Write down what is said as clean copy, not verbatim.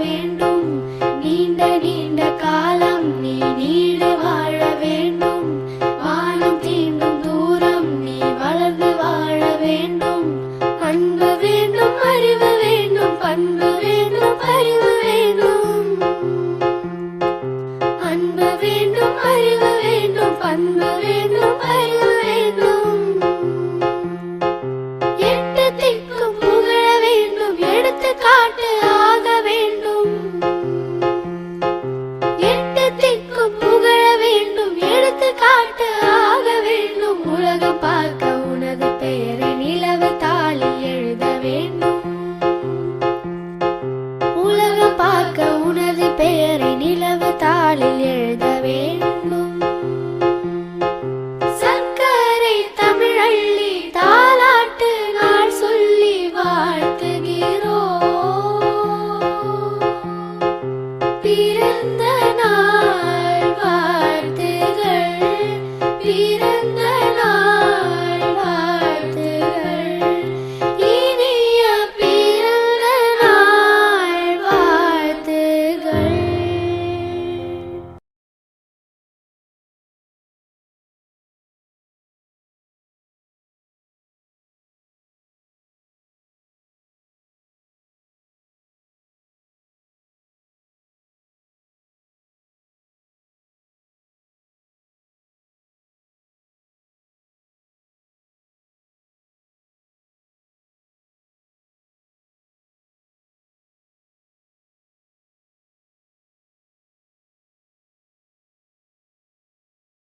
வேண்டும். நீண்ட நீண்ட காலம் நீ நீடு வாழ வேண்டும். வானம் தீண்டும் தூரம் நீ வளர்ந்து வாழ வேண்டும். அன்பு வேண்டும், அறிவு வேண்டும், பண்பு வேண்டும், அறிவு வேண்டும். அன்பு வேண்டும், அறிவு வேண்டும், பண்பு வேண்டும், அறிவு வேண்டும். எட்டு திக்கும் புகழ வேண்டும், எடுத்துக்காட்டு ஆக வேண்டும். எட்டு திக்கும் புகழ வேண்டும், எடுத்துக்காட்டு ஆக வேண்டும். உலகம் பார்க்க உனது பெயரை நிலவு தாளில் எழுத வேண்டும். உலகம் பார்க்க உனது பெயரை நிலவு தாளில் எழுத வேண்டும்.